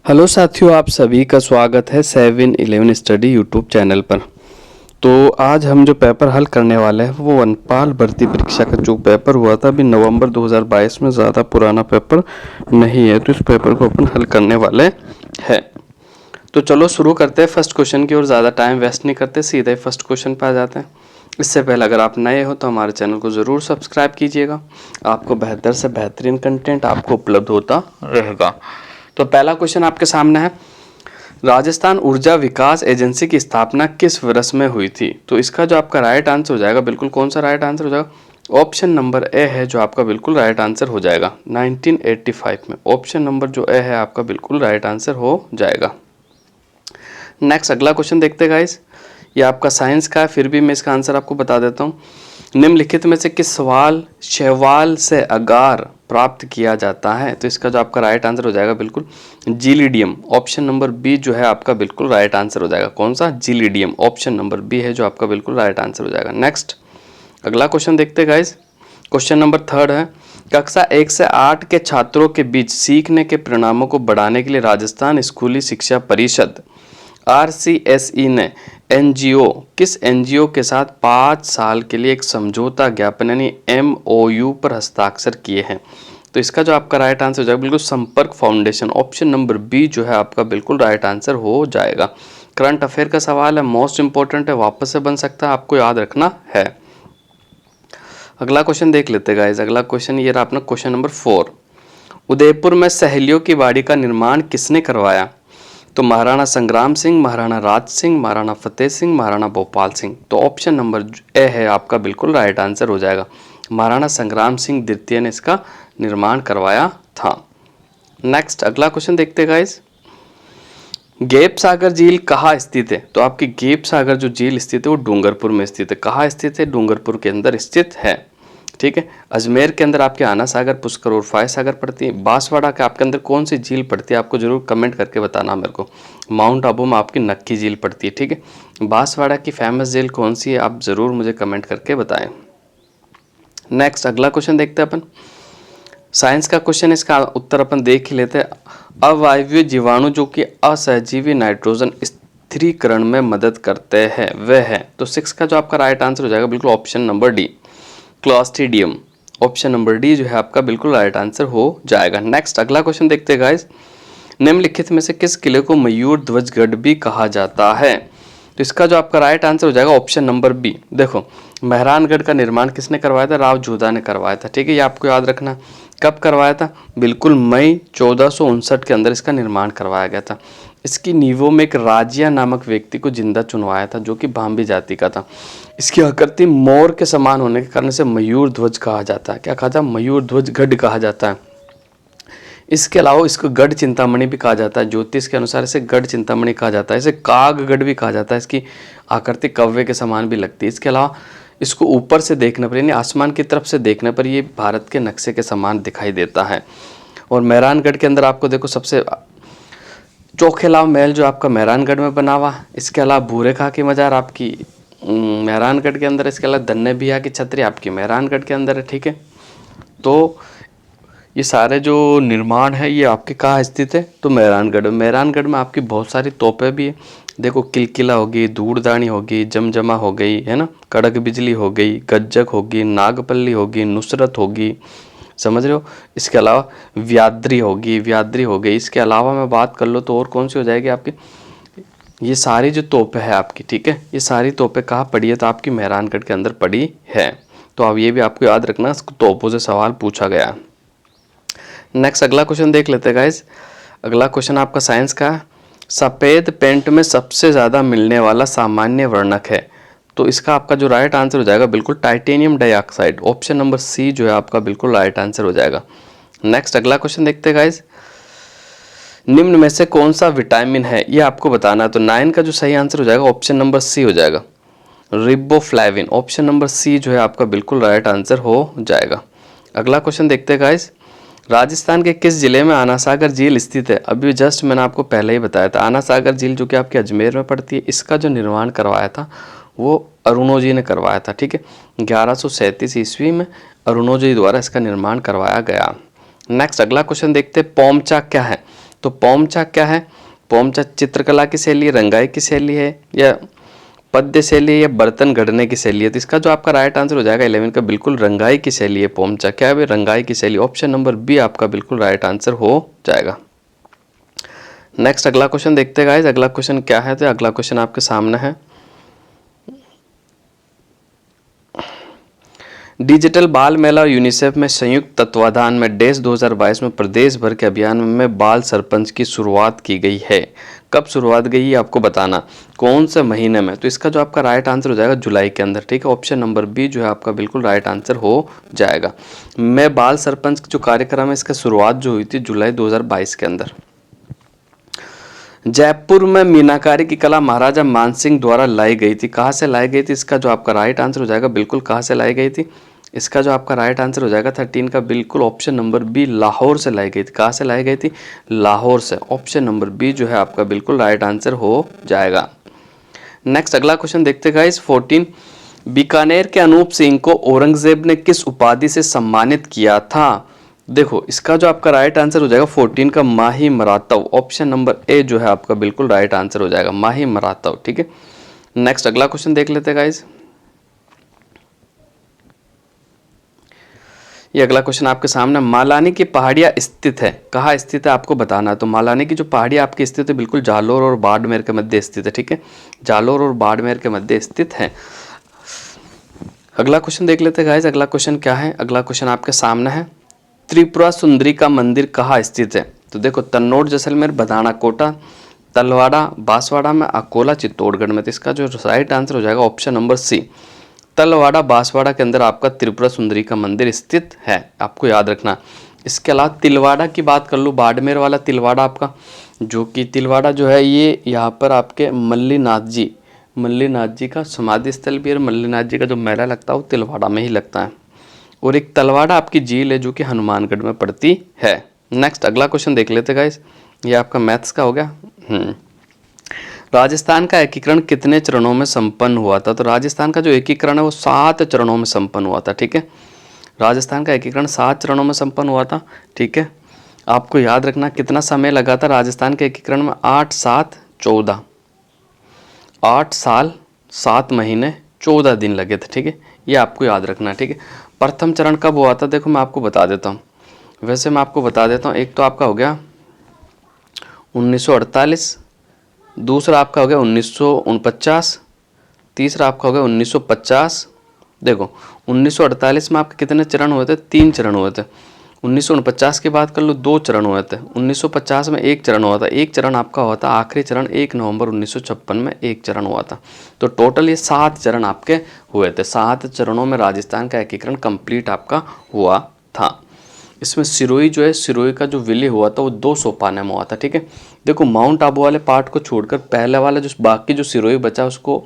Hello साथियों, आप सभी का स्वागत है 7-11 स्टडी यूट्यूब चैनल पर। तो आज हम जो पेपर हल करने वाले हैं वो वनपाल भर्ती परीक्षा का जो पेपर हुआ था अभी नवंबर 2022 में, ज़्यादा पुराना पेपर नहीं है, तो इस पेपर को अपन हल करने वाले हैं। तो चलो शुरू करते हैं फर्स्ट क्वेश्चन की ओर। ज़्यादा टाइम वेस्ट नहीं करते, सीधे ही फर्स्ट क्वेश्चन पर आ जाते हैं। इससे पहले अगर आप नए हो तो हमारे चैनल को ज़रूर सब्सक्राइब कीजिएगा, आपको बेहतर से बेहतरीन कंटेंट आपको उपलब्ध होता रहेगा। तो पहला क्वेश्चन आपके सामने है, राजस्थान ऊर्जा विकास एजेंसी की स्थापना किस वर्ष में हुई थी? तो इसका जो आपका राइट आंसर हो जाएगा, बिल्कुल कौन सा राइट आंसर हो जाएगा? ऑप्शन नंबर ए है जो आपका बिल्कुल राइट आंसर हो जाएगा, 1985 में। ऑप्शन नंबर जो ए है आपका बिल्कुल राइट आंसर हो जाएगा। नेक्स्ट अगला क्वेश्चन देखते हैं गाइस, ये आपका साइंस का है, फिर भी मैं इसका आंसर आपको बता देता हूँ। निम्नलिखित में से किस सवाल शैवाल से अगार प्राप्त किया जाता है? तो इसका जो आपका राइट आंसर हो जाएगा बिल्कुल जीलिडियम। ऑप्शन नंबर बी जो है आपका बिल्कुल राइट आंसर हो जाएगा। कौन सा? जीलिडियम। ऑप्शन नंबर बी है जो आपका बिल्कुल राइट आंसर हो जाएगा। नेक्स्ट अगला क्वेश्चन देखते हैं गाइस, क्वेश्चन नंबर 3 है, कक्षा 1 से 8 के छात्रों के बीच सीखने के परिणामों को बढ़ाने के लिए राजस्थान स्कूली शिक्षा परिषद RCSE ने एनजीओ किस एनजीओ के साथ 5 साल के लिए एक समझौता ज्ञापन यानी MOU पर हस्ताक्षर किए हैं? तो इसका जो आपका राइट आंसर हो जाएगा बिल्कुल संपर्क फाउंडेशन। ऑप्शन नंबर बी जो है आपका बिल्कुल राइट आंसर हो जाएगा। करंट अफेयर का सवाल है, मोस्ट इंपॉर्टेंट है, वापस से बन सकता है, आपको याद रखना है। अगला क्वेश्चन देख लेते हैं गाइस। अगला क्वेश्चन ये रहा अपना क्वेश्चन नंबर 4, उदयपुर में सहेलियों की बाड़ी का निर्माण किसने करवाया? तो महाराणा संग्राम सिंह, महाराणा राज सिंह, महाराणा फतेह सिंह, महाराणा भोपाल सिंह। तो ऑप्शन नंबर ए है आपका बिल्कुल राइट आंसर हो जाएगा, महाराणा संग्राम सिंह द्वितीय ने इसका निर्माण करवाया था। नेक्स्ट अगला क्वेश्चन देखते हैं गाइस, गैप सागर झील कहाँ स्थित है? तो आपकी गैप सागर जो झील स्थित है वो डूंगरपुर में स्थित है। कहाँ स्थित है? डूंगरपुर के अंदर स्थित है। ठीक है। अजमेर के अंदर आपके आना सागर, पुष्कर और फाय सागर पड़ती है। बांसवाड़ा के आपके अंदर कौन सी झील पड़ती है? आपको जरूर कमेंट करके बताना मेरे को। माउंट आबू में आपकी नक्की झील पड़ती है। ठीक है। बांसवाड़ा की फेमस झील कौन सी है? आप जरूर मुझे कमेंट करके बताएं। नेक्स्ट अगला क्वेश्चन देखते हैं अपन, साइंस का क्वेश्चन, इसका उत्तर अपन देख ही लेते हैं। अवायवीय जीवाणु जो कि असहजीवी नाइट्रोजन स्थिरीकरण में मदद करते हैं वह है? तो 6 का जो आपका राइट आंसर हो जाएगा बिल्कुल option number D, Clostridium. Option number D जो है आपका बिल्कुल राइट आंसर हो जाएगा। नेक्स्ट अगला क्वेश्चन देखते हैं गाइस, निम्नलिखित में से किस किले को मयूर ध्वज गढ़ भी कहा जाता है? तो इसका जो आपका राइट आंसर हो जाएगा ऑप्शन नंबर बी। देखो, मेहरानगढ़ का निर्माण किसने करवाया था? राव जोधा ने करवाया था। ठीक है, ये आपको याद रखना। कब करवाया था? बिल्कुल मई 1459 के अंदर इसका निर्माण करवाया गया था। इसकी नींवों में एक राजिया नामक व्यक्ति को जिंदा चुनवाया था जो कि भांबी जाति का था। इसकी आकृति मोर के समान होने के कारण से मयूर ध्वज कहा जाता है। क्या कहा जाता है? मयूर ध्वज गढ़ कहा जाता है। इसके अलावा इसको गढ़ चिंतामणि भी कहा जाता है। ज्योतिष के अनुसार इसे गढ़ चिंतामणि कहा जाता है। इसे कागगढ़ भी कहा जाता है। इसकी आकृति कव्वे के समान भी लगती है। इसके अलावा इसको ऊपर से देखने पर यानी आसमान की तरफ से देखने पर ये भारत के नक्शे के समान दिखाई देता है। और मेहरानगढ़ के अंदर आपको देखो सबसे चौखेलाव महल जो आपका मेहरानगढ़ में बना हुआ। इसके अलावा भूरे खां की मजार आपकी मेहरानगढ़ के अंदर। इसके अलावा दन्ने बिया की छतरी आपकी मेहरानगढ़ के अंदर है। ठीक है, तो ये सारे जो निर्माण है ये आपके कहाँ स्थित है? तो मेहरानगढ़। मेहरानगढ़ में आपकी बहुत सारी तोपें भी है। देखो, किलकिला होगी, धूड़दानी होगी, जमजमा हो गई है ना, कड़क बिजली हो गई, गज्जक होगी, नागपल्ली होगी, नुसरत होगी, समझ रहे हो। इसके अलावा व्याद्री होगी, व्याद्री हो गई। इसके अलावा मैं बात कर लो तो और कौन सी हो जाएगी आपकी? ये सारी जो तोपें है आपकी, ठीक है, ये सारी तोपें कहाँ पड़ी है? तो आपकी मेहरानगढ़ के अंदर पड़ी है। तो अब ये भी आपको याद रखना, तोपों से सवाल पूछा गया है। नेक्स्ट अगला क्वेश्चन देख लेते हैं गाइस। अगला क्वेश्चन आपका साइंस का, सफ़ेद पेंट में सबसे ज़्यादा मिलने वाला सामान्य वर्णक है? तो इसका आपका जो राइट आंसर हो जाएगा बिल्कुल titanium dioxide. Option number C जो है आपका बिल्कुल राइट आंसर हो जाएगा। नेक्स्ट अगला क्वेश्चन देखते हैं गाइस, निम्न में से कौन सा विटामिन है ये आपको बताना है। तो 9 का जो सही आंसर हो जाएगा ऑप्शन नंबर सी हो जाएगा, रिबोफ्लेविन। ऑप्शन नंबर सी जो है आपका बिल्कुल राइट आंसर हो जाएगा। अगला क्वेश्चन देखते हैं गाइस, राजस्थान के किस जिले में आना सागर झील स्थित है? अभी जस्ट मैंने आपको पहले ही बताया था, आना सागर झील जो कि आपके अजमेर में पड़ती है, इसका जो निर्माण करवाया था वो अरुणोजी ने करवाया था। ठीक है, 1137 ईस्वी में अरुणोजी द्वारा इसका निर्माण करवाया गया। नेक्स्ट अगला क्वेश्चन देखते हैं, पोमचा क्या है? तो पोमचा क्या है? पोमचा चित्रकला की शैली, रंगाई की शैली है, या पद्य शैली है, या बर्तन गढ़ने की शैली है? तो इसका जो आपका राइट आंसर हो जाएगा 11 का बिल्कुल रंगाई की शैली है पोमचा। क्या है भाई? रंगाई की शैली। ऑप्शन नंबर बी आपका बिल्कुल राइट आंसर हो जाएगा। नेक्स्ट अगला क्वेश्चन देखते हैं गाइस। अगला क्वेश्चन क्या है? तो अगला क्वेश्चन आपके सामने है, डिजिटल बाल मेला और यूनिसेफ में संयुक्त तत्वाधान में डैश 2022 में प्रदेश भर के अभियान में बाल सरपंच की शुरुआत की गई है। कब शुरुआत गई है आपको बताना, कौन से महीने में? तो इसका जो आपका राइट आंसर हो जाएगा जुलाई के अंदर। ठीक है, ऑप्शन नंबर बी जो है आपका बिल्कुल राइट आंसर हो जाएगा। मैं बाल सरपंच जो कार्यक्रम है इसका शुरुआत जो हुई थी जुलाई 2022 के अंदर। जयपुर में मीनाकारी की कला महाराजा मानसिंह द्वारा लाई गई थी। कहाँ से लाई गई थी? इसका जो आपका राइट आंसर हो जाएगा बिल्कुल कहाँ से लाई गई थी? इसका जो आपका राइट आंसर हो जाएगा 13 का बिल्कुल ऑप्शन नंबर बी लाहौर से लाई गई थी। कहाँ से लाई गई थी? लाहौर से। ऑप्शन नंबर बी जो है आपका बिल्कुल राइट आंसर हो जाएगा। नेक्स्ट अगला क्वेश्चन देखते गाइस 14, बीकानेर के अनूप सिंह को औरंगजेब ने किस उपाधि से सम्मानित किया था? देखो इसका जो आपका राइट आंसर हो जाएगा 14 का माही मरातव। ऑप्शन नंबर ए जो है आपका बिल्कुल राइट आंसर हो जाएगा, माही मरातव। ठीक है, नेक्स्ट अगला क्वेश्चन देख लेते हैं गाइस। ये अगला क्वेश्चन आपके सामने, मालानी की पहाड़ियाँ स्थित है, कहाँ स्थित है आपको बताना है। तो मालानी की जो पहाड़ियाँ आपकी स्थित है बिल्कुल जालोर और बाड़मेर के मध्य स्थित है। ठीक है, जालोर और बाड़मेर के मध्य स्थित है। अगला क्वेश्चन देख लेते हैं गाइस। अगला क्वेश्चन क्या है? अगला क्वेश्चन आपके सामने है, त्रिपुरा सुंदरी का मंदिर कहाँ स्थित है? तो देखो तन्नौर, जैसलमेर, बधाना, कोटा, तलवाड़ा, बांसवाड़ा में, अकोला, चित्तौड़गढ़ में। तो इसका जो राइट आंसर हो जाएगा option number C, Talwara, Banswara के अंदर आपका त्रिपुरा सुंदरी का मंदिर स्थित है, आपको याद रखना। इसके अलावा तिलवाड़ा की बात कर लो, बाड़मेर वाला तिलवाड़ा आपका, जो कि तिलवाड़ा जो है ये यहाँ पर आपके मल्लीनाथ जी का समाधि स्थल भी है। मल्लीनाथ जी का जो मेला लगता है वो तिलवाड़ा में ही लगता है। और एक तलवाड़ा आपकी झील है जो कि हनुमानगढ़ में पड़ती है। नेक्स्ट अगला क्वेश्चन देख लेते गाइस, ये आपका मैथ्स का हो गया। राजस्थान का एकीकरण कितने चरणों में संपन्न हुआ था? तो राजस्थान का जो एकीकरण है वो 7 चरणों में संपन्न हुआ था। ठीक है, राजस्थान का एकीकरण 7 चरणों में संपन्न हुआ था। ठीक है, आपको याद रखना कितना समय लगा था राजस्थान के एकीकरण में, 8, 7, 14, 8 साल 7 महीने 14 दिन लगे थे। ठीक है, ये आपको याद रखना। ठीक है, प्रथम चरण कब हुआ था? देखो मैं आपको बता देता हूँ, वैसे मैं आपको बता देता हूँ। एक तो आपका हो गया 1948, दूसरा आपका हो गया 1949, तीसरा आपका हो गया 1950। देखो 1948 में आपके कितने चरण हुए थे? 3 चरण हुए थे। 1949 की बात कर लो, 2 चरण हुए थे। 1950 में 1 चरण हुआ था। एक चरण आपका हुआ था आखिरी चरण 1 नवंबर 1956 में 1 चरण हुआ था। तो टोटल ये 7 चरण आपके हुए थे। 7 चरणों में राजस्थान का एकीकरण कंप्लीट आपका हुआ था। इसमें सिरोही जो है, सिरोही का जो विलय हुआ था वो 2 सोपाने में हुआ था। ठीक है, देखो माउंट आबू वाले पार्ट को छोड़कर पहले वाला जो बाकी जो सिरोही बचा उसको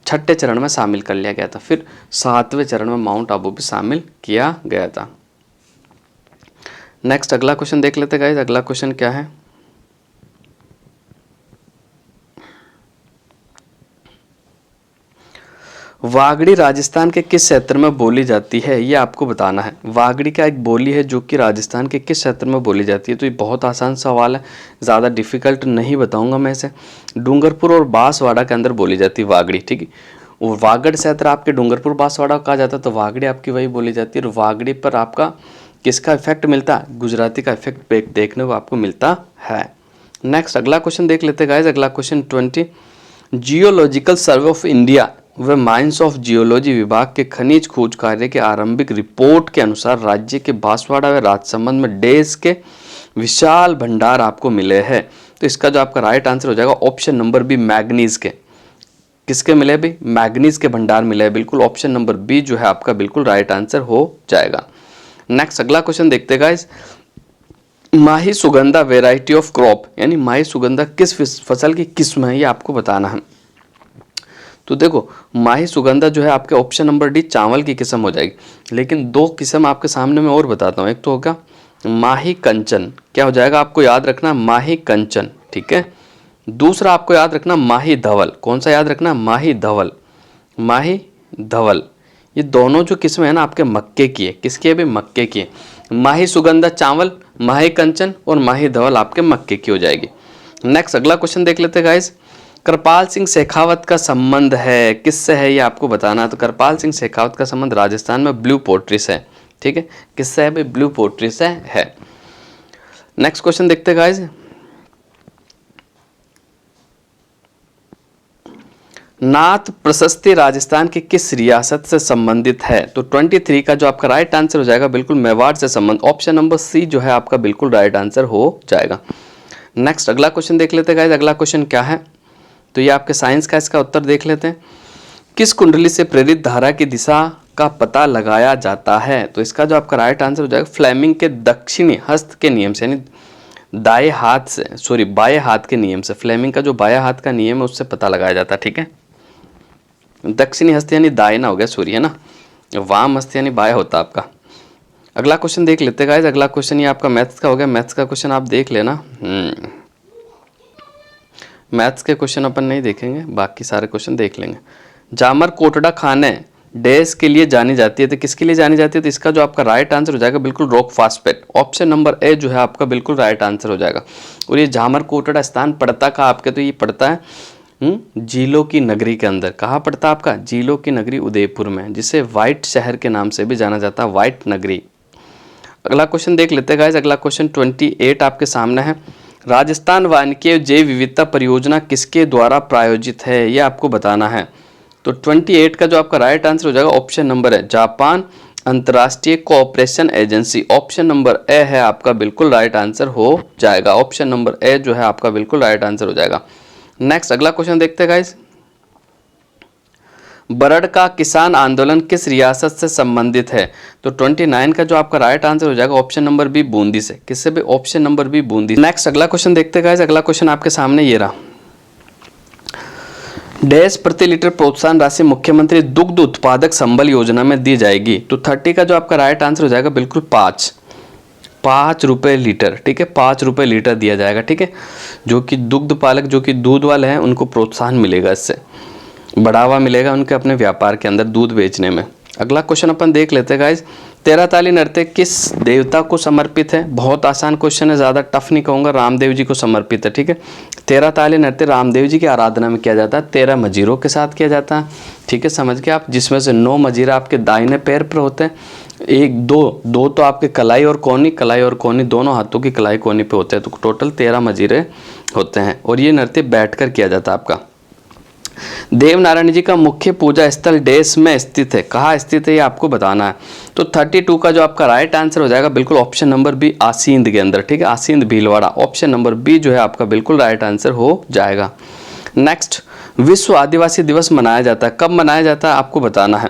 6ठे चरण में शामिल कर लिया गया था। फिर 7वें चरण में माउंट आबू भी शामिल किया गया था। नेक्स्ट अगला क्वेश्चन देख लेते गाइस। अगला क्वेश्चन क्या है? वागड़ी राजस्थान के किस क्षेत्र में बोली जाती है? ये आपको बताना है। वागड़ी का एक बोली है जो कि राजस्थान के किस क्षेत्र में बोली जाती है? तो ये बहुत आसान सवाल है, ज़्यादा डिफिकल्ट नहीं बताऊंगा मैं इसे। डूंगरपुर और बांसवाड़ा के अंदर बोली जाती है वागड़ी। ठीक है, और वागड़ क्षेत्र आपके डूंगरपुर बांसवाड़ा कहा जाता है, तो वागड़ी आपकी वही बोली जाती है। और वागड़ी पर आपका किसका इफेक्ट मिलता है? गुजराती का इफेक्ट देखने को आपको मिलता है। नेक्स्ट अगला क्वेश्चन देख लेते हैं गाइस। अगला question 20, geological survey of India व माइंस ऑफ जियोलॉजी विभाग के खनिज खोज कार्य के आरंभिक रिपोर्ट के अनुसार राज्य के बांसवाड़ा व राजसमंद में डैश के विशाल भंडार आपको मिले हैं। तो इसका जो आपका राइट आंसर हो जाएगा ऑप्शन नंबर बी, मैग्नीज के। किसके मिले भाई? मैग्नीज के भंडार मिले हैं। बिल्कुल ऑप्शन नंबर बी जो है आपका बिल्कुल राइट आंसर हो जाएगा। नेक्स्ट अगला क्वेश्चन देखते हैं guys, Mahi Sugandha variety of crop, यानी माही सुगंधा किस फसल की किस्म है, ये आपको बताना है। तो देखो माही सुगंधा जो है आपके ऑप्शन नंबर डी चावल की किस्म हो जाएगी। लेकिन 2 किस्म आपके सामने मैं और बताता हूँ। एक तो होगा माही कंचन, क्या हो जाएगा आपको याद रखना? माही कंचन। ठीक है, दूसरा आपको याद रखना माही धवल। कौन सा याद रखना? माही धवल। माही धवल, ये दोनों जो किस्म है ना आपके मक्के की है। किसकी है भाई? मक्के की है। माही सुगंधा चावल, माही कंचन और माही धवल आपके मक्के की हो जाएगी। नेक्स्ट अगला क्वेश्चन देख लेते हैं गाइस। कृपाल सिंह शेखावत का संबंध है किससे है, ये आपको बताना है। तो कृपाल सिंह शेखावत का संबंध राजस्थान में ब्लू पोट्री से है, ठीक है। किससे है भाई? ब्लू पोट्री से है। नेक्स्ट क्वेश्चन देखते हैं गाइस। नाथ प्रशस्ति राजस्थान की किस रियासत से संबंधित है? तो 23 का जो आपका राइट आंसर हो जाएगा बिल्कुल मेवाड़ से संबंध, ऑप्शन नंबर सी जो है आपका बिल्कुल राइट आंसर हो जाएगा। नेक्स्ट अगला क्वेश्चन देख लेते हैं गाइस। अगला क्वेश्चन क्या है? तो ये आपके साइंस का, इसका उत्तर देख लेते हैं। किस कुंडली से प्रेरित धारा की दिशा का पता लगाया जाता है? तो इसका जो आपका राइट आंसर हो जाएगा फ्लेमिंग के दक्षिणी हस्त के नियम से, यानी दाएं हाथ से, सॉरी बाएं हाथ के नियम से। फ्लेमिंग का जो बाएं हाथ का नियम है उससे पता लगाया जाता है, ठीक है। दक्षिणी हस्त यानी दाएं ना हो गया, सॉरी, है ना। वाम हस्त यानी बाएं होता आपका। अगला क्वेश्चन देख लेते हैं गाइस। अगला क्वेश्चन ये आपका मैथ्स का हो गया। मैथ्स का क्वेश्चन आप देख लेना। मैथ्स के क्वेश्चन अपन नहीं देखेंगे, बाकी सारे क्वेश्चन देख लेंगे। जामर कोटड़ा खाने डैश के लिए जानी जाती है, तो किसके लिए जानी जाती है? तो इसका जो आपका राइट आंसर हो जाएगा बिल्कुल rock phosphate, option number A जो है आपका बिल्कुल राइट आंसर हो जाएगा। और ये जामर कोटड़ा स्थान पड़ता कहाँ आपके? तो ये पड़ता है झीलों की नगरी के अंदर। कहाँ पड़ता है आपका? झीलों की नगरी उदयपुर में, जिसे व्हाइट शहर के नाम से भी जाना जाता है, व्हाइट नगरी। अगला क्वेश्चन देख लेते हैं गाइस। अगला क्वेश्चन 28 आपके सामने है। राजस्थान वानिकी जैव विविधता परियोजना किसके द्वारा प्रायोजित है, ये आपको बताना है। तो 28 का जो आपका राइट आंसर हो जाएगा ऑप्शन नंबर है जापान अंतर्राष्ट्रीय कोऑपरेशन एजेंसी, ऑप्शन नंबर ए है आपका बिल्कुल राइट आंसर हो जाएगा। ऑप्शन नंबर ए जो है आपका बिल्कुल राइट आंसर हो जाएगा। नेक्स्ट अगला क्वेश्चन देखते हैं गाइस। बरड़ का किसान आंदोलन किस रियासत से संबंधित है? तो 29 का जो आपका राइट आंसर हो जाएगा ऑप्शन नंबर बी बूंदी से। किससे भी? Option number B Bundi. Next अगला क्वेश्चन देखते हैं गाइस। अगला क्वेश्चन आपके सामने ये रहा। डैश प्रति लीटर प्रोत्साहन राशि मुख्यमंत्री दुग्ध उत्पादक संबल योजना में दी जाएगी? तो 30 का जो आपका राइट आंसर हो जाएगा बिल्कुल 5 रुपए लीटर, ठीक है। 5 रुपए लीटर दिया जाएगा, ठीक है। जो कि दुग्ध पालक, जो कि दूध वाले हैं, उनको प्रोत्साहन मिलेगा, इससे बढ़ावा मिलेगा उनके अपने व्यापार के अंदर दूध बेचने में। अगला क्वेश्चन अपन देख लेते हैं गाइस। 13 ताली नृत्य किस देवता को समर्पित है? बहुत आसान क्वेश्चन है, ज़्यादा टफ नहीं कहूँगा। रामदेव जी को समर्पित है, ठीक है। 13 ताली नृत्य रामदेव जी की आराधना में किया जाता है, 13 मजीरों के साथ किया जाता है, ठीक है, समझ के आप। जिसमें से 9 मजीरा आपके दाहिने पैर पर होते हैं, दो तो आपके कलाई और कोनी दोनों हाथों की कलाई कोनी पे होते हैं। तो टोटल 13 मजीरे होते हैं और ये नृत्य बैठकर किया जाता है आपका। देवनारायण जी का मुख्य पूजा स्थल डैश में स्थित है? कहाँ स्थित है ये आपको बताना है। तो 32 का जो आपका राइट आंसर हो जाएगा बिल्कुल ऑप्शन नंबर बी आसींद के अंदर, ठीक है। Asind Bhilwara, option number B जो है आपका बिल्कुल राइट आंसर हो जाएगा। नेक्स्ट, विश्व आदिवासी दिवस मनाया जाता है, कब मनाया जाता है आपको बताना है।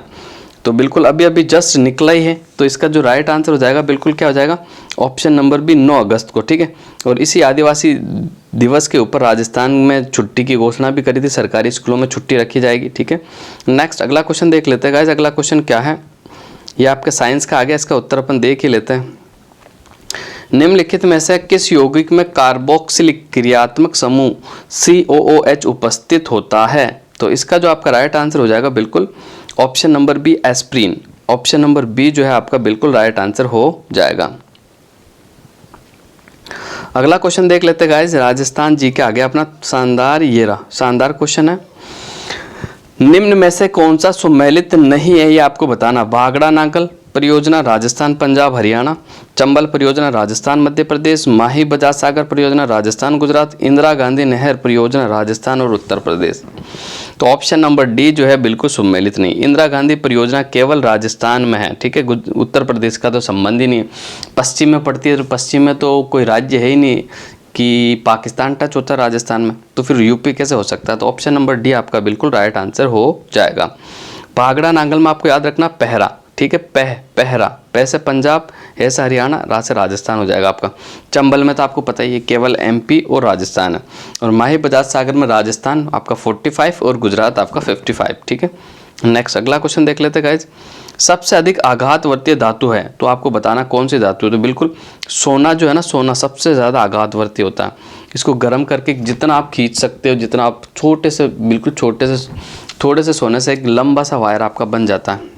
तो बिल्कुल अभी अभी जस्ट निकला ही है, तो इसका जो राइट आंसर हो जाएगा बिल्कुल क्या हो जाएगा? ऑप्शन नंबर बी 9 अगस्त को, ठीक है। और इसी आदिवासी दिवस के ऊपर राजस्थान में छुट्टी की घोषणा भी करी थी, सरकारी स्कूलों में छुट्टी रखी जाएगी, ठीक है। नेक्स्ट अगला क्वेश्चन देख लेते हैं गाइस। अगला क्वेश्चन क्या है? ये आपके साइंस का आ गया, इसका उत्तर अपन देख ही लेते हैं। निम्नलिखित में से किस यौगिक में कार्बोक्सिलिक क्रियात्मक समूह COOH उपस्थित होता है? तो इसका जो आपका राइट आंसर हो जाएगा बिल्कुल option number B aspirin, option number B जो है आपका बिल्कुल राइट आंसर हो जाएगा। अगला क्वेश्चन देख लेते हैं गाइस। राजस्थान जी के आगे अपना शानदार, ये रहा शानदार क्वेश्चन है। निम्न में से कौन सा सुमेलित नहीं है ये आपको बताना। भागड़ा नागल परियोजना राजस्थान पंजाब हरियाणा, चंबल परियोजना राजस्थान मध्य प्रदेश, माही बजाज सागर परियोजना राजस्थान गुजरात, इंदिरा गांधी नहर परियोजना राजस्थान और उत्तर प्रदेश। तो ऑप्शन नंबर डी जो है बिल्कुल सुमेलित नहीं। इंदिरा गांधी परियोजना केवल राजस्थान में है, ठीक है। उत्तर प्रदेश का तो संबंध ही नहीं है। पश्चिम में पड़ती है, तो पश्चिम में तो कोई राज्य है ही नहीं कि पाकिस्तान टच होता है राजस्थान में, तो फिर यूपी कैसे हो सकता है। तो ऑप्शन नंबर डी आपका बिल्कुल राइट आंसर हो जाएगा। भागड़ा नांगल में आपको याद रखना पहरा, ठीक है। पहरा, पह से पंजाब, है से हरियाणा, रा से राजस्थान हो जाएगा आपका। चंबल में तो आपको पता ही है केवल MP और राजस्थान है। और माही बजाज सागर में राजस्थान आपका 45 और गुजरात आपका 55, ठीक है। नेक्स्ट अगला क्वेश्चन देख लेते हैं गाइज। सबसे अधिक आघातवर्ती धातु है, तो आपको बताना कौन सी धातु है। तो बिल्कुल सोना जो है ना, सोना सबसे ज़्यादा आघातवर्ती होता है। इसको गर्म करके जितना आप खींच सकते हो, जितना आप छोटे से, बिल्कुल छोटे से, थोड़े से सोने से एक लंबा सा वायर आपका बन जाता है।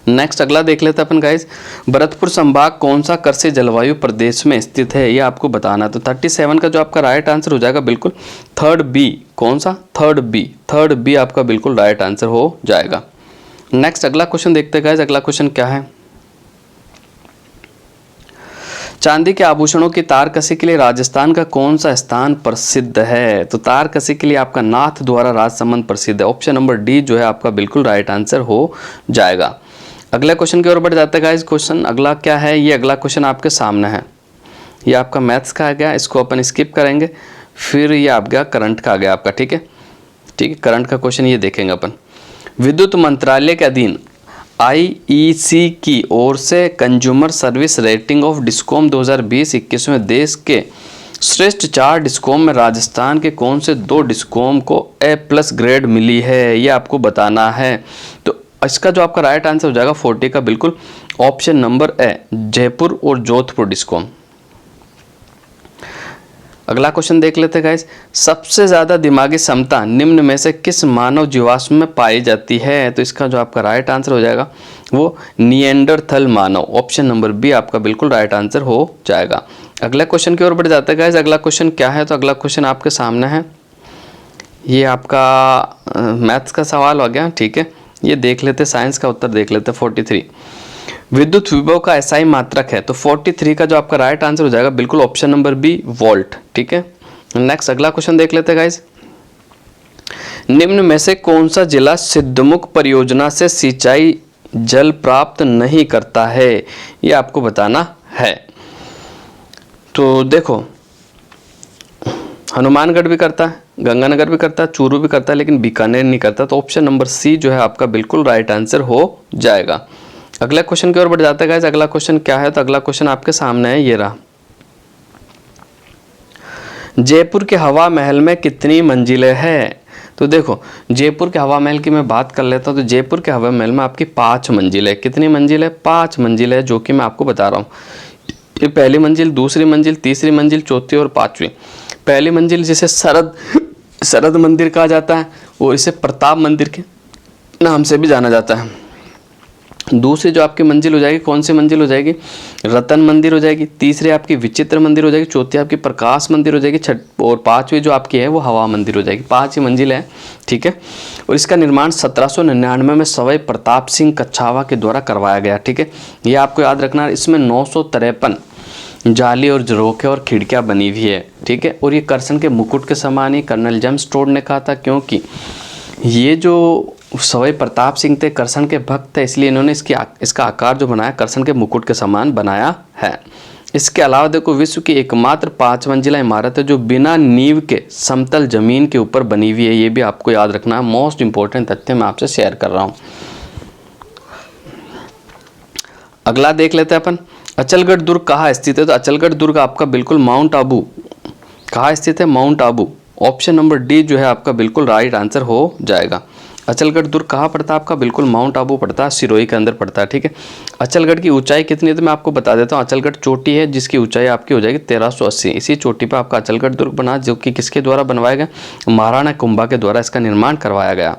नेक्स्ट अगला देख लेते हैं अपन गाइस, भरतपुर संभाग कौन सा कृषि जलवायु प्रदेश में स्थित है, ये आपको बताना। तो 37 का जो आपका राइट आंसर हो जाएगा बिल्कुल थर्ड बी। कौन सा? थर्ड बी आपका बिल्कुल राइट आंसर हो जाएगा। नेक्स्ट अगला क्वेश्चन देखते हैं गाइस, अगला क्वेश्चन क्या है, चांदी के आभूषणों की तारकसी के लिए राजस्थान का कौन सा स्थान प्रसिद्ध है? तो तारकसी के लिए आपका नाथ द्वारा राजसमंद प्रसिद्ध है। ऑप्शन नंबर डी जो है आपका बिल्कुल राइट आंसर हो जाएगा। अगले क्वेश्चन की ओर बढ़ जाते हैं गाइस। क्वेश्चन अगला क्या है, ये अगला क्वेश्चन आपके सामने है, ये आपका मैथ्स का आ गया, इसको अपन स्किप करेंगे। फिर ये आ गया करंट का आ गया आपका, ठीक है, करंट का क्वेश्चन ये देखेंगे अपन। विद्युत मंत्रालय के अधीन आईईसी की ओर से consumer service rating of discom 2020-21 में देश के श्रेष्ठ 4 डिस्कॉम में राजस्थान के कौन से 2 डिस्कॉम को A+ ग्रेड मिली है, ये आपको बताना है। तो इसका जो आपका राइट आंसर हो जाएगा 40 का बिल्कुल ऑप्शन नंबर ए, जयपुर और जोधपुर डिस्कॉम। अगला क्वेश्चन देख लेते हैं गाइस, सबसे ज़्यादा दिमागी क्षमता निम्न में से किस मानव जीवाश्म में पाई जाती है? तो इसका जो आपका राइट आंसर हो जाएगा वो निएंडरथल मानव। ऑप्शन नंबर बी आपका बिल्कुल राइट आंसर हो जाएगा। अगला क्वेश्चन की ओर बढ़ जाते हैं गाइस। अगला क्वेश्चन क्या है? तो अगला क्वेश्चन आपके सामने है, ये आपका मैथ्स का सवाल हो गया, ठीक है। ये देख लेते, साइंस का उत्तर देख लेते। 43 विद्युत विभव का एसआई मात्रक है। तो 43 का जो आपका राइट आंसर हो जाएगा बिल्कुल ऑप्शन नंबर बी, वोल्ट, ठीक है। नेक्स्ट अगला क्वेश्चन देख लेते हैं गाइस, निम्न में से कौन सा जिला सिद्धमुख परियोजना से सिंचाई जल प्राप्त नहीं करता है, ये आपको बताना है। तो देखो, हनुमानगढ़ भी करता है, गंगानगर भी करता है, चूरू भी करता है, लेकिन बीकानेर नहीं करता। तो ऑप्शन नंबर सी जो है आपका बिल्कुल राइट आंसर हो जाएगा। अगला क्वेश्चन की ओर बढ़ जाता है गाइस। अगला क्वेश्चन क्या है? तो अगला क्वेश्चन आपके सामने है, ये रहा, जयपुर के हवा महल में कितनी मंजिलें हैं? तो देखो, जयपुर के हवा महल की मैं बात कर लेता हूँ। तो जयपुर के हवा महल में आपकी 5 मंजिलें। कितनी मंजिलें? 5 मंजिलें, जो कि मैं आपको बता रहा हूँ। ये पहली मंजिल, दूसरी मंजिल, तीसरी मंजिल, चौथी और 5वीं। पहली मंजिल जिसे शरद मंदिर कहा जाता है, और इसे प्रताप मंदिर के नाम से भी जाना जाता है। दूसरी जो आपकी मंजिल हो जाएगी, कौन सी मंजिल हो जाएगी? रतन मंदिर हो जाएगी। तीसरी आपकी विचित्र मंदिर हो जाएगी। चौथी आपकी प्रकाश मंदिर हो जाएगी। और 5वीं जो आपकी है वो हवा मंदिर हो जाएगी। 5 ही मंजिल है, ठीक है। और इसका निर्माण 1799 में सवाई प्रताप सिंह कच्छावा के द्वारा करवाया गया, ठीक है। ये आपको याद रखना। इसमें 953 जाली और झरोखे और खिड़कियाँ बनी हुई है, ठीक है। और ये करसन के मुकुट के समान ही कर्नल जेम्स टोड ने कहा था, क्योंकि ये जो सवाई प्रताप सिंह थे, करसन के भक्त थे, इसलिए इन्होंने इसका आकार जो बनाया करसन के मुकुट के समान बनाया है। इसके अलावा देखो, विश्व की एकमात्र 5 मंजिला इमारत है जो बिना नींव के समतल जमीन के ऊपर बनी हुई है। ये भी आपको याद रखना है। मोस्ट इंपॉर्टेंट तथ्य मैं आपसे शेयर कर रहा हूँ। अगला देख लेते हैं अपन, अचलगढ़ दुर्ग कहाँ स्थित है? तो अचलगढ़ दुर्ग आपका बिल्कुल माउंट आबू। कहाँ स्थित है? Mount Abu. Option number D जो है आपका बिल्कुल राइट आंसर हो जाएगा। अचलगढ़ दुर्ग कहाँ पड़ता है? आपका बिल्कुल माउंट आबू पड़ता है, सिरोही के अंदर पड़ता है, ठीक है। अचलगढ़ की ऊंचाई कितनी है? तो मैं आपको बता देता हूँ। अचलगढ़ चोटी है जिसकी ऊंचाई आपकी हो जाएगी 1380। इसी चोटी पर आपका अचलगढ़ दुर्ग बना, जो कि किसके द्वारा बनवाया गया? महाराणा कुंभा के द्वारा इसका निर्माण करवाया गया।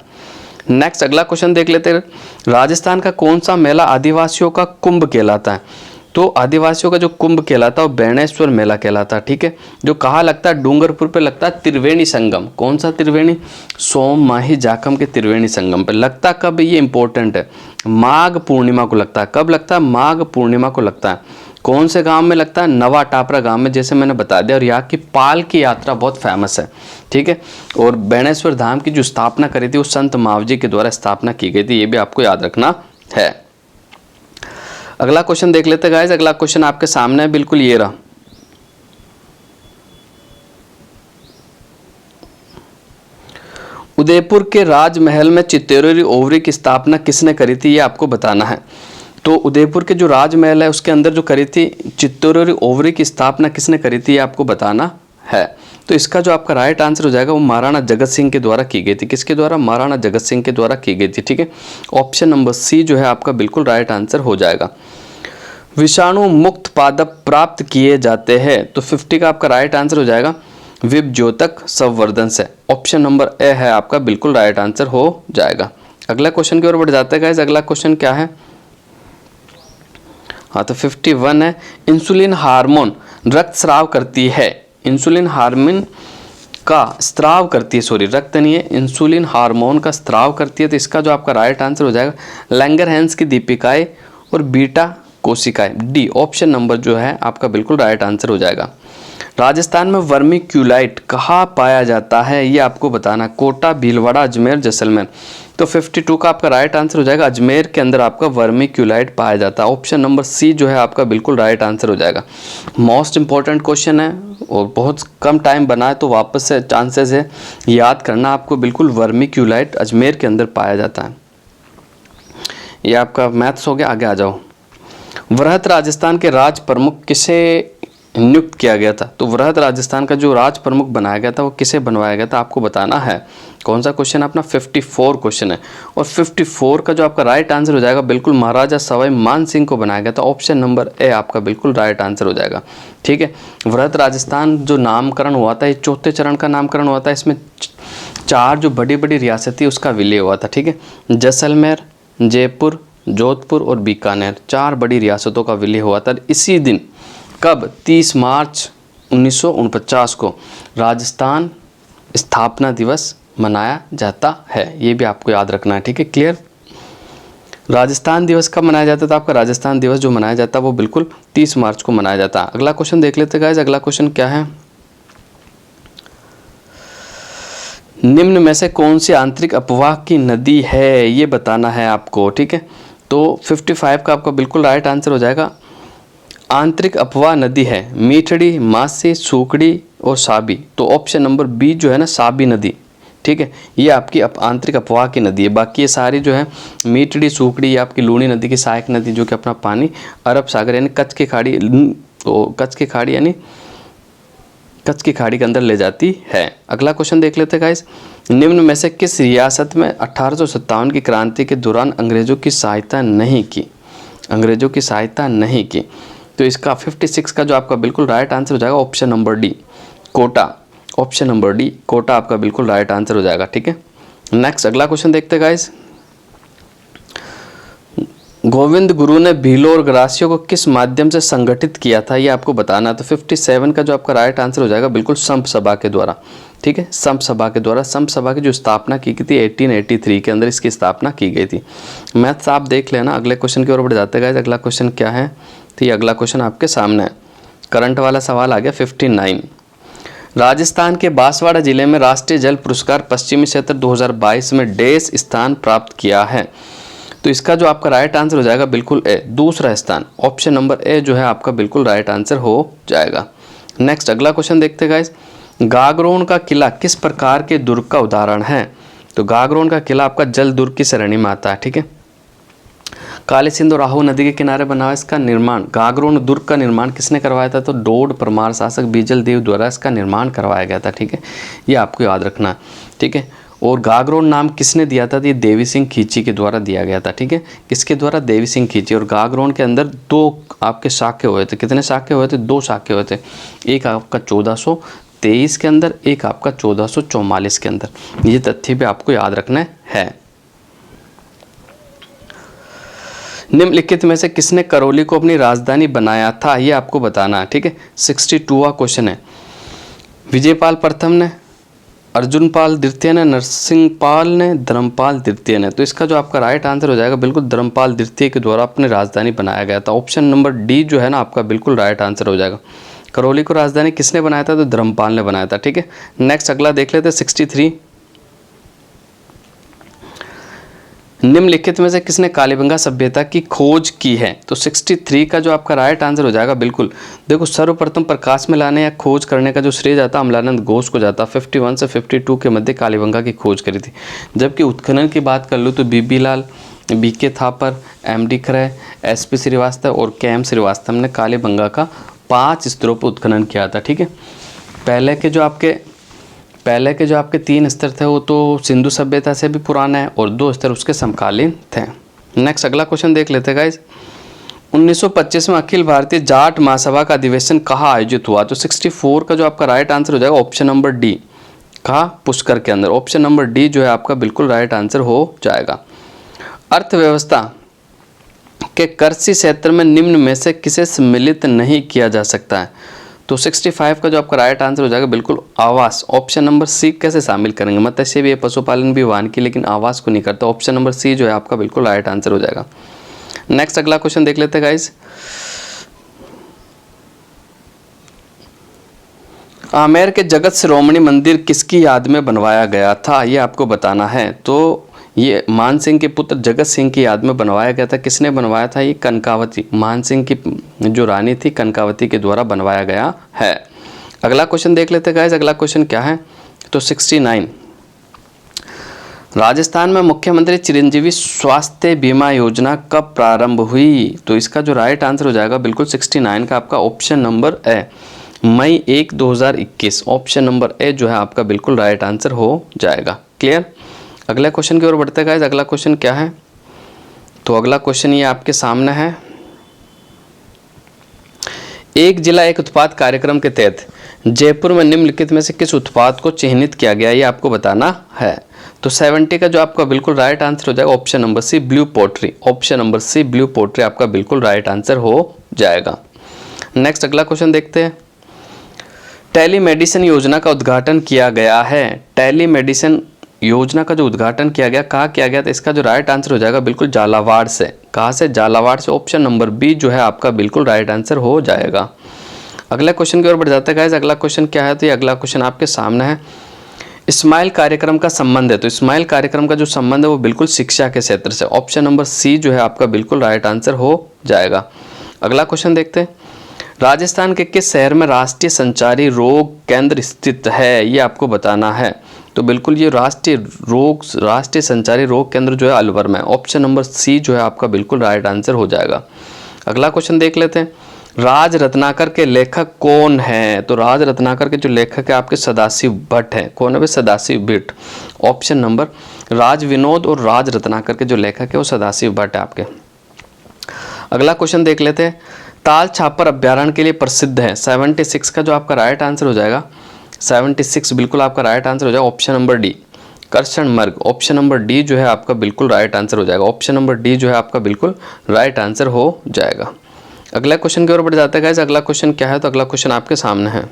नेक्स्ट अगला क्वेश्चन देख लेते हैं, राजस्थान का कौन सा मेला आदिवासियों का कुंभ कहलाता है? तो आदिवासियों का जो कुंभ कहलाता है वो बेणेश्वर मेला कहलाता है, ठीक है। जो कहाँ लगता है? डूंगरपुर पे लगता है त्रिवेणी संगम। कौन सा त्रिवेणी? सोम, माही, जाखम के त्रिवेणी संगम पे लगता। कब? ये इंपॉर्टेंट है, माघ पूर्णिमा को लगता है। कब लगता है? माघ पूर्णिमा को लगता है। कौन से गांव में लगता है? नवा टापरा गांव में, जैसे मैंने बता दिया। और यहाँ की पाल की यात्रा बहुत फेमस है, ठीक है। और बेणेश्वर धाम की जो स्थापना करी थी वो संत मावजी के द्वारा स्थापना की गई थी, ये भी आपको याद रखना है। अगला क्वेश्चन देख लेते हैं गाइस। अगला क्वेश्चन आपके सामने है, बिल्कुल ये रहा, उदयपुर के राजमहल में चित्तौरी ओवरी की स्थापना किसने करी थी, ये आपको बताना है। तो उदयपुर के जो राजमहल है उसके अंदर जो करी थी चित्तौरी ओवरी की स्थापना किसने करी थी, ये आपको बताना है। तो इसका जो आपका राइट आंसर हो जाएगा वो महाराणा जगत सिंह के द्वारा की गई थी। किसके द्वारा? महाराणा जगत सिंह के द्वारा की गई थी, ठीक है। ऑप्शन नंबर सी जो है आपका बिल्कुल राइट आंसर हो जाएगा। विषाणु मुक्त पादप प्राप्त किए जाते हैं। तो 50 का आपका राइट आंसर हो जाएगा विभज्योतक संवर्धन से। ऑप्शन नंबर ए है आपका बिल्कुल राइट आंसर हो जाएगा। अगला क्वेश्चन की ओर बढ़ जाते हैं गाइस। अगला क्वेश्चन क्या है? हाँ तो 51 है। इंसुलिन हार्मोन रक्त स्राव करती है, इंसुलिन हार्मोन का स्त्राव करती है, सॉरी रक्त नहीं है, इंसुलिन हार्मोन का स्त्राव करती है। तो इसका जो आपका राइट आंसर हो जाएगा लैंगरहैंस की दीपिकाएं और बीटा कोशिकाएं, डी ऑप्शन नंबर जो है आपका बिल्कुल राइट आंसर हो जाएगा। राजस्थान में वर्मीक्यूलाइट कहाँ पाया जाता है ये आपको बताना, कोटा, भीलवाड़ा, अजमेर, जैसलमेर। तो 52 का आपका राइट आंसर हो जाएगा अजमेर के अंदर आपका वर्मीक्यूलाइट पाया जाता है। ऑप्शन नंबर सी जो है आपका बिल्कुल राइट आंसर हो जाएगा। मोस्ट इंपॉर्टेंट क्वेश्चन है और बहुत कम टाइम बना है तो वापस से चांसेस है याद करना आपको, बिल्कुल वर्मीक्यूलाइट अजमेर के अंदर पाया जाता है। ये आपका मैथ्स हो गया। आगे आ जाओ। वृहत राजस्थान के राज प्रमुख किसे नियुक्त किया गया था? तो वृहत राजस्थान का जो राज प्रमुख बनाया गया था वो किसे बनवाया गया था आपको बताना है। कौन सा क्वेश्चन है अपना? 54 क्वेश्चन है। और 54 का जो आपका राइट आंसर हो जाएगा बिल्कुल महाराजा सवाई मान सिंह को बनाया गया था। ऑप्शन नंबर ए आपका बिल्कुल राइट आंसर हो जाएगा। ठीक है, वृहत राजस्थान जो नामकरण हुआ था, ये चौथे चरण का नामकरण हुआ था। इसमें 4 जो बड़ी बड़ी रियासत थी उसका विलय हुआ था। ठीक है, जैसलमेर, जयपुर, जोधपुर और बीकानेर, 4 बड़ी रियासतों का विलय हुआ था। इसी दिन कब? 30 मार्च 1949 को राजस्थान स्थापना दिवस मनाया जाता है। ये भी आपको याद रखना है। ठीक है, क्लियर? राजस्थान दिवस कब मनाया जाता था? आपका राजस्थान दिवस जो मनाया जाता है वो बिल्कुल 30 मार्च को मनाया जाता है। अगला क्वेश्चन देख लेते हैं गाइस। अगला क्वेश्चन क्या है? निम्न में से कौन सी आंतरिक अपवाह की नदी है ये बताना है आपको। ठीक है, तो 55 का आपका बिल्कुल राइट आंसर हो जाएगा आंतरिक अपवाह नदी है मीठड़ी, मासी, सूखड़ी और साबी। तो ऑप्शन नंबर बी जो है ना, साबी नदी। ठीक है, ये आपकी आंतरिक अपवाह की नदी है। बाकी ये सारी जो है मीठड़ी, सूखड़ी, ये आपकी लूणी नदी की सहायक नदी जो कि अपना पानी अरब सागर यानी कच्छ की खाड़ी, तो कच्छ की खाड़ी यानी कच्छ की खाड़ी के अंदर ले जाती है। अगला क्वेश्चन देख लेते हैं गाइस। निम्न में से किस रियासत में 1857 की क्रांति के दौरान अंग्रेजों की सहायता नहीं की? अंग्रेजों की सहायता नहीं की। तो इसका 56 का जो आपका बिल्कुल राइट आंसर हो जाएगा option number D, Kota. Option number D, Kota आपका बिल्कुल राइट आंसर हो जाएगा। ठीक है, नेक्स्ट अगला क्वेश्चन देखते हैं गाइस। गोविंद गुरु ने भीलों और ग्रासियों को किस माध्यम से संगठित किया था ये आपको बताना है। तो 57 का जो आपका राइट आंसर हो जाएगा बिल्कुल संप सभा के द्वारा। ठीक है, संप सभा के द्वारा, संप सभा की जो स्थापना की गई थी 1883 के अंदर इसकी स्थापना की गई थी। मैथ्स आप देख लेना। अगले क्वेश्चन की ओर बढ़ जाते हैं गाइस। अगला क्वेश्चन क्या है? तो ये अगला क्वेश्चन आपके सामने है, करंट वाला सवाल आ गया 59। राजस्थान के बांसवाड़ा जिले में राष्ट्रीय जल पुरस्कार पश्चिमी क्षेत्र 2022 में डेस स्थान प्राप्त किया है। तो इसका जो आपका राइट आंसर हो जाएगा बिल्कुल ए, दूसरा स्थान। ऑप्शन नंबर ए जो है आपका बिल्कुल राइट आंसर हो जाएगा। नेक्स्ट अगला क्वेश्चन देखते हैं गाइस। गागरोन का किला किस प्रकार के दुर्ग का उदाहरण है? तो गागरोन का किला आपका जल दुर्ग की श्रेणी में आता है। ठीक है, काली सिंधु और राहु नदी के किनारे बना हुआ इसका निर्माण, गागरोन दुर्ग का निर्माण किसने करवाया था? तो डोड परमार शासक बीजल देव द्वारा इसका निर्माण करवाया गया था। ठीक है, ये आपको याद रखना है। ठीक है, और गागरोन नाम किसने दिया था? ये देवी सिंह खींची के द्वारा दिया गया था। ठीक है, किसके द्वारा? देवी सिंह खींची। और गागरोन के अंदर 2 आपके शाखे हुए थे। कितने शाखे हुए थे? 2 शाखे हुए थे। एक आपका 1423 के अंदर, एक आपका 1444 के अंदर। ये तथ्य भी आपको याद रखना है। निम्नलिखित में से किसने करौली को अपनी राजधानी बनाया था ये आपको बताना है। ठीक है, 62वां क्वेश्चन है। विजयपाल प्रथम ने, अर्जुनपाल द्वितीय ने, नरसिंहपाल ने, धर्मपाल द्वितीय ने। तो इसका जो आपका राइट आंसर हो जाएगा बिल्कुल धर्मपाल द्वितीय के द्वारा अपनी राजधानी बनाया गया था। ऑप्शन नंबर डी जो है ना आपका बिल्कुल राइट आंसर हो जाएगा। करौली को राजधानी किसने बनाया था? तो धर्मपाल ने बनाया था। ठीक है, नेक्स्ट अगला देख लेते हैं 63। निम्नलिखित में से किसने कालीबंगा सभ्यता की खोज की है? तो 63 का जो आपका राइट आंसर हो जाएगा बिल्कुल, देखो सर्वप्रथम प्रकाश में लाने या खोज करने का जो श्रेय जाता अमलानंद घोष को जाता। 51 से 52 के मध्य कालीबंगा की खोज करी थी। जबकि उत्खनन की बात कर लो तो बीबी लाल, बीके थापर, एमडी खरे, एसपी श्रीवास्तव और केएम श्रीवास्तव ने कालीबंगा का 5 स्तरों पर उत्खनन किया था। ठीक है, पहले के जो आपके 3 स्तर थे वो तो सिंधु सभ्यता से भी पुराना है और 2 स्तर उसके समकालीन थे। नेक्स्ट अगला क्वेश्चन देख लेते हैं गाइस। 1925 में अखिल भारतीय जाट महासभा का अधिवेशन कहाँ आयोजित हुआ? तो 64 का जो आपका राइट आंसर हो जाएगा ऑप्शन नंबर डी, कहाँ? पुष्कर के अंदर। ऑप्शन नंबर डी जो है आपका बिल्कुल राइट आंसर हो जाएगा। अर्थव्यवस्था कि कृषि क्षेत्र में निम्न में से किसे सम्मिलित नहीं किया जा सकता है। तो 65 का जो आपका राइट आंसर हो जाएगा बिल्कुल आवास। ऑप्शन नंबर सी कैसे शामिल करेंगे, मत्स्य भी, पशुपालन भी, वानिकी, लेकिन आवास को नहीं करता। ऑप्शन नंबर सी जो है आपका बिल्कुल राइट आंसर हो जाएगा। नेक्स्ट अगला क्वेश्चन देख लेते हैं गाइस। आमेर के जगत शिरोमणि मंदिर किसकी याद में बनवाया गया था, ये आपको बताना है। तो ये मान सिंह के पुत्र जगत सिंह की याद में बनवाया गया था। किसने बनवाया था, ये कनकावती, मान सिंह की जो रानी थी कनकावती के द्वारा बनवाया गया है। अगला क्वेश्चन देख लेते हैं गाइस। अगला क्वेश्चन क्या है, तो 69, राजस्थान में मुख्यमंत्री चिरंजीवी स्वास्थ्य बीमा योजना कब प्रारंभ हुई। तो इसका जो राइट आंसर हो जाएगा बिल्कुल 69 का आपका ऑप्शन नंबर ए, मई 1, 2021। ऑप्शन नंबर ए जो है आपका बिल्कुल राइट आंसर हो जाएगा। क्लियर। अगला क्वेश्चन की ओर बढ़ते हैं गाइस। अगला क्वेश्चन क्या है, तो अगला क्वेश्चन ये आपके सामने है। एक जिला एक उत्पाद कार्यक्रम के तहत जयपुर में निम्नलिखित में से किस उत्पाद को चिन्हित किया गया, ये आपको बताना है। तो 70 का जो आपका बिल्कुल राइट आंसर हो जाएगा option number C, blue pottery. Option number C, blue pottery आपका बिल्कुल राइट आंसर हो जाएगा। नेक्स्ट अगला क्वेश्चन देखते हैं। टेलीमेडिसिन योजना का उद्घाटन किया गया है। टेलीमेडिसिन योजना का जो उद्घाटन किया गया, कहाँ किया गया, तो इसका जो राइट आंसर हो जाएगा बिल्कुल झालावाड़ से। कहाँ से, झालावाड़ से। ऑप्शन नंबर बी जो है आपका बिल्कुल राइट आंसर हो जाएगा। अगले क्वेश्चन की ओर बढ़ जाते हैं गाइस। अगला क्वेश्चन क्या है, तो ये अगला क्वेश्चन आपके सामने है। स्माइल कार्यक्रम का संबंध है, तो स्माइल कार्यक्रम का जो संबंध है वो बिल्कुल शिक्षा के क्षेत्र से। ऑप्शन नंबर सी जो है आपका बिल्कुल राइट आंसर हो जाएगा। अगला क्वेश्चन देखते हैं। राजस्थान के किस शहर में राष्ट्रीय संचारी रोग केंद्र स्थित है, ये आपको बताना है। तो बिल्कुल ये राष्ट्रीय संचारी रोग केंद्र जो है अलवर में। ऑप्शन नंबर सी जो है आपका बिल्कुल राइट आंसर हो जाएगा। अगला क्वेश्चन देख लेते हैं। राज रत्नाकर के लेखक कौन है। तो राज रत्नाकर के जो लेखक है आपके सदाशिव भट्ट है। कौन है भाई, सदाशिव भट्ट। ऑप्शन नंबर, राज विनोद और राज रत्नाकर के जो लेखक है वो सदाशिव भट्ट है आपके। अगला क्वेश्चन देख लेते हैं। ताल छापर अभ्यारण्य के लिए प्रसिद्ध है। 76 का जो आपका राइट आंसर हो जाएगा, 76 बिल्कुल आपका राइट आंसर हो जाएगा। ऑप्शन नंबर डी, करसन मर्ग। ऑप्शन नंबर डी जो है आपका बिल्कुल राइट आंसर हो जाएगा। ऑप्शन नंबर डी जो है आपका बिल्कुल राइट आंसर हो जाएगा। अगला क्वेश्चन की ओर बढ़ जाता है गाइस। अगला क्वेश्चन क्या है, तो अगला क्वेश्चन आपके सामने है।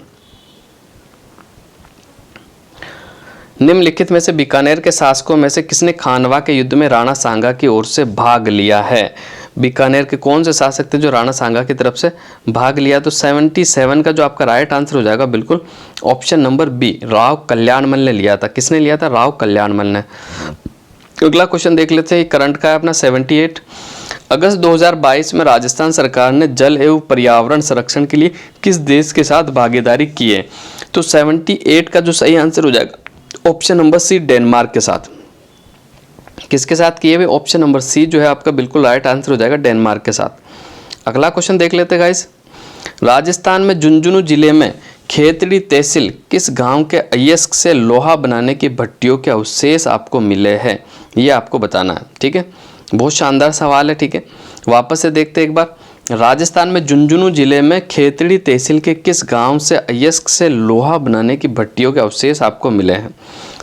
निम्नलिखित में से बीकानेर के शासकों में से किसने खानवा के युद्ध में राणा सांगा की ओर से भाग लिया है। बीकानेर के कौन से शासक थे जो राणा सांगा की तरफ से भाग लिया। तो 77 का जो आपका राइट आंसर हो जाएगा बिल्कुल option number B, Rao Kalyanmal ने लिया था। किसने लिया था, राव कल्याणमल ने। अगला क्वेश्चन देख लेते हैं। करंट का है अपना 78। अगस्त 2022 में राजस्थान सरकार ने जल एवं पर्यावरण संरक्षण के लिए किस देश के साथ भागीदारी की है। तो 78 का जो सही आंसर हो जाएगा ऑप्शन नंबर सी, डेनमार्क के साथ। किसके साथ किए हुए, ऑप्शन नंबर सी जो है आपका बिल्कुल राइट आंसर हो जाएगा, डेनमार्क के साथ। अगला क्वेश्चन देख लेते हैं गाइस। राजस्थान में झुंझुनू जिले में खेतड़ी तहसील किस गांव के अयस्क से लोहा बनाने की भट्टियों के अवशेष आपको मिले हैं, ये आपको बताना है। ठीक है, बहुत शानदार सवाल है। ठीक है, वापस से देखते हैं एक बार। राजस्थान में झुंझुनू जिले में खेतड़ी तहसील के किस गांव से अयस्क से लोहा बनाने की भट्टियों के अवशेष आपको मिले हैं।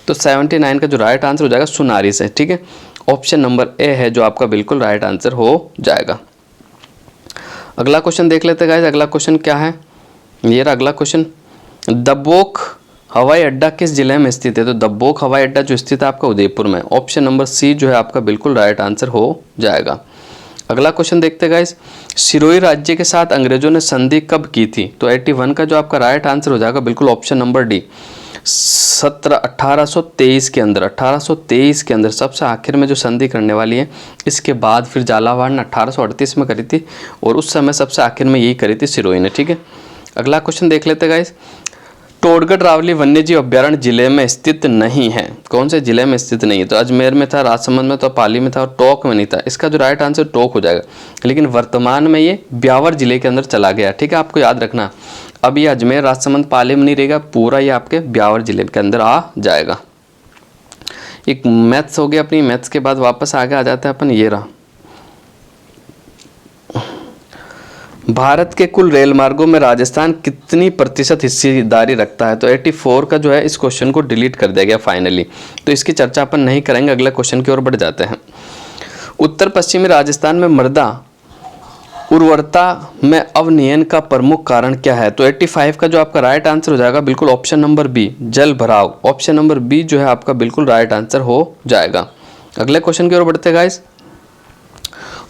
तो 79 का जो राइट आंसर हो जाएगा सुनारी से। ठीक है, ऑप्शन नंबर ए है जो आपका बिल्कुल राइट आंसर हो जाएगा। अगला क्वेश्चन देख लेते हैं गाइस। अगला क्वेश्चन क्या है, ये रहा अगला क्वेश्चन। दबोक हवाई अड्डा किस जिले में स्थित है। तो दबोक हवाई अड्डा जो स्थित है आपका उदयपुर में। ऑप्शन नंबर सी जो है आपका बिल्कुल राइट आंसर हो जाएगा। अगला क्वेश्चन देखते हैं गाइस। सिरोही राज्य के साथ अंग्रेजों ने संधि कब की थी। तो 81 का जो आपका राइट आंसर हो जाएगा बिल्कुल ऑप्शन नंबर डी, 1823 के अंदर। 1823 के अंदर सबसे आखिर में जो संधि करने वाली है। इसके बाद फिर झालावाड़ ने 1838 में करी थी और उस समय सबसे आखिर में यही करी थी सिरोही ने। ठीक है, अगला क्वेश्चन देख लेते हैं गाइस। टोडगढ़ रावली वन्यजीव अभ्यारण्य जिले में स्थित नहीं है। कौन से जिले में स्थित नहीं है। तो अजमेर में था, राजसमंद में था, पाली में था और टोंक में नहीं था। इसका जो राइट आंसर टोंक हो जाएगा, लेकिन वर्तमान में ये ब्यावर जिले के अंदर चला गया। ठीक है, आपको याद रखना। अब ये अजमेर, राजसमंद, पाली में नहीं रहेगा, पूरा ये आपके ब्यावर जिले के अंदर आ जाएगा। एक मैथ्स हो गया अपनी। मैथ्स के बाद वापस आगे आ जाते हैं अपन। ये रहा, भारत के कुल रेल मार्गों में राजस्थान कितनी प्रतिशत हिस्सेदारी रखता है। तो 84 का जो है इस क्वेश्चन को डिलीट कर दिया गया फाइनली, तो इसकी चर्चा अपन नहीं करेंगे। अगले क्वेश्चन की ओर बढ़ जाते हैं। उत्तर पश्चिमी राजस्थान में मृदा उर्वरता में अवनयन का प्रमुख कारण क्या है? तो 85 का जो आपका राइट आंसर हो जाएगा बिल्कुल ऑप्शन नंबर बी, जल भराव। ऑप्शन नंबर बी जो है आपका बिल्कुल राइट आंसर हो जाएगा। अगले क्वेश्चन की ओर बढ़ते guys.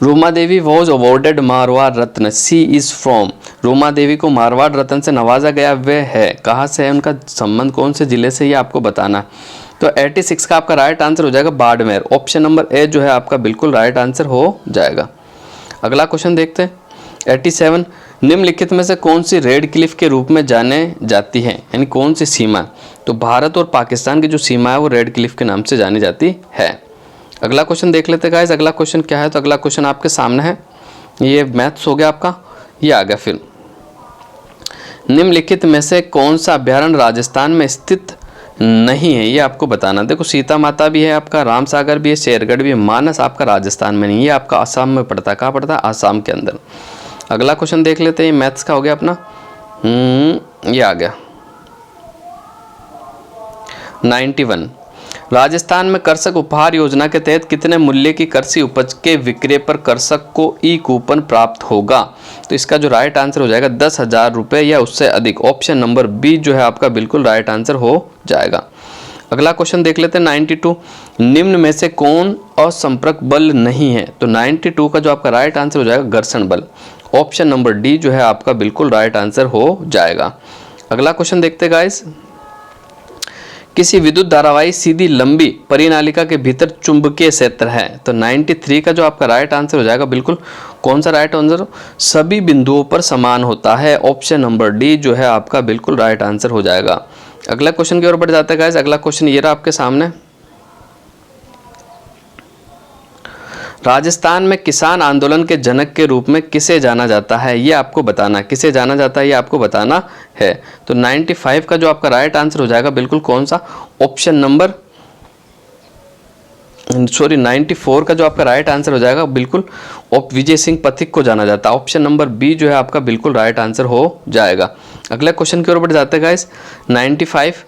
Ruma Devi was awarded Marwar Ratna, she is from. Ruma Devi को मारवाड़ रत्न से नवाजा गया, वह है कहाँ से है, उनका संबंध कौन से जिले से, ये आपको बताना है। तो 86 का आपका राइट आंसर हो जाएगा बाड़मेर। ऑप्शन नंबर ए जो है आपका बिल्कुल राइट आंसर हो जाएगा। अगला क्वेश्चन देखते हैं 87। निम्नलिखित में से कौन सी रेड क्लिफ के रूप में जाने जाती है, यानी कौन सी सीमा? तो भारत और पाकिस्तान की जो सीमा है वो रेड क्लिफ के नाम से जानी जाती है। अगला क्वेश्चन देख लेते हैं गाइस। अगला क्वेश्चन क्या है? तो अगला क्वेश्चन आपके सामने है, ये मैथ्स हो गया आपका, ये आ गया। फिर निम्नलिखित में से कौन सा अभ्यारण्य राजस्थान में स्थित नहीं है, ये आपको बताना। देखो सीता माता भी है आपका, राम सागर भी है, शेरगढ़ भी है, मानस आपका राजस्थान में नहीं, ये आपका आसाम में पड़ता है। कहाँ पड़ता है? आसाम के अंदर। अगला क्वेश्चन देख लेते हैं, मैथ्स का हो गया अपना, ये आ गया 91। राजस्थान में कृषक उपहार योजना के तहत कितने मूल्य की कृषि उपज के विक्रय पर कृषक को ई कूपन प्राप्त होगा? तो इसका जो राइट आंसर हो जाएगा 10,000 रुपये या उससे अधिक। ऑप्शन नंबर बी जो है आपका बिल्कुल राइट आंसर हो जाएगा। अगला क्वेश्चन देख लेते हैं 92। निम्न में से कौन असंपर्क बल नहीं है? तो 92 का जो आपका राइट आंसर हो जाएगा घर्षण बल। ऑप्शन नंबर डी जो है आपका बिल्कुल राइट आंसर हो जाएगा। अगला क्वेश्चन देखते हैं गाइस। किसी विद्युत धारावाही सीधी लंबी परिनालिका के भीतर चुंबकीय क्षेत्र है। तो 93 का जो आपका राइट आंसर हो जाएगा बिल्कुल कौन सा राइट आंसर? सभी बिंदुओं पर समान होता है। ऑप्शन नंबर डी जो है आपका बिल्कुल राइट आंसर हो जाएगा। अगला क्वेश्चन की ओर बढ़ जाता है गाइस। अगला क्वेश्चन ये रहा आपके सामने। राजस्थान में किसान आंदोलन के जनक के रूप में किसे जाना जाता है, ये आपको बताना। किसे जाना जाता है ये आपको बताना है। तो 95 का जो आपका राइट आंसर हो जाएगा बिल्कुल कौन सा? ऑप्शन नंबर 94 का जो आपका राइट आंसर हो जाएगा बिल्कुल विजय सिंह पथिक को जाना जाता है। ऑप्शन नंबर बी जो है आपका बिल्कुल राइट आंसर हो जाएगा। अगले क्वेश्चन की ओर बढ़ जाते हैं गाइस। 95।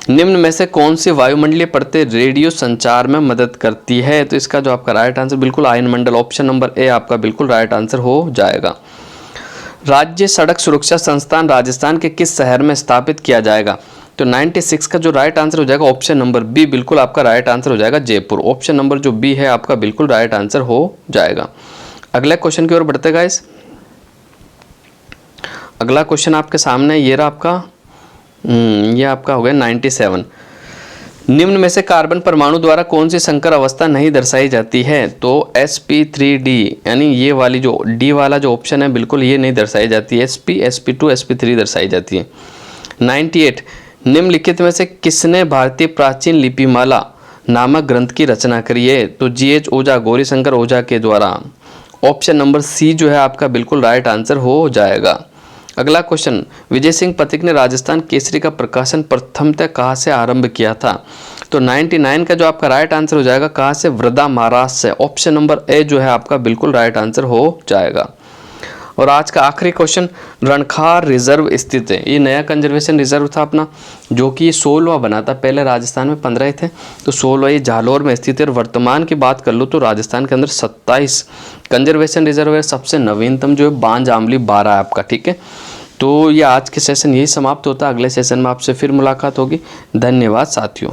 निम्न में से कौन सी वायुमंडलीय परतें रेडियो संचार में मदद करती है? तो इसका जो आपका राइट आंसर बिल्कुल आयन मंडल। ऑप्शन नंबर ए आपका बिल्कुल राइट आंसर हो जाएगा। राज्य सड़क सुरक्षा संस्थान राजस्थान के किस शहर में स्थापित किया जाएगा? तो 96 का जो राइट आंसर हो जाएगा ऑप्शन नंबर बी बिल्कुल आपका राइट आंसर हो जाएगा जयपुर। ऑप्शन नंबर जो बी है आपका बिल्कुल राइट आंसर हो जाएगा। अगले क्वेश्चन की ओर बढ़ते गाइस। अगला क्वेश्चन आपके सामने ये रहा आपका, ये आपका हो गया 97। निम्न में से कार्बन परमाणु द्वारा कौन सी संकर अवस्था नहीं दर्शाई जाती है? तो sp3d यानी ये वाली जो डी वाला जो ऑप्शन है बिल्कुल ये नहीं दर्शाई जाती है। sp sp2 sp3 दर्शाई जाती है। 98। निम्नलिखित में से किसने भारतीय प्राचीन लिपिमाला नामक ग्रंथ की रचना करी है? तो GH ओझा, गौरीशंकर ओझा के द्वारा। ऑप्शन नंबर सी जो है आपका बिल्कुल राइट आंसर हो जाएगा। अगला क्वेश्चन, विजय सिंह पथिक ने राजस्थान केसरी का प्रकाशन प्रथमतः कहाँ से आरंभ किया था? तो 99 का जो आपका राइट आंसर हो जाएगा कहाँ से? वृद्धा महाराष्ट्र से। ऑप्शन नंबर ए जो है आपका बिल्कुल राइट आंसर हो जाएगा। और आज का आखिरी क्वेश्चन, रणखार रिजर्व स्थित है। ये नया कंजर्वेशन रिजर्व था अपना, जो कि 16वां बना था। पहले राजस्थान में 15 थे, तो 16 ये जालोर में स्थित है। और वर्तमान की बात कर लो तो राजस्थान के अंदर 27 कंजर्वेशन रिजर्व है। सबसे नवीनतम जो है बांज आमली 12 है आपका। ठीक है, तो ये आज के सेशन यही समाप्त होता है। अगले सेशन में आपसे फिर मुलाकात होगी। धन्यवाद साथियों।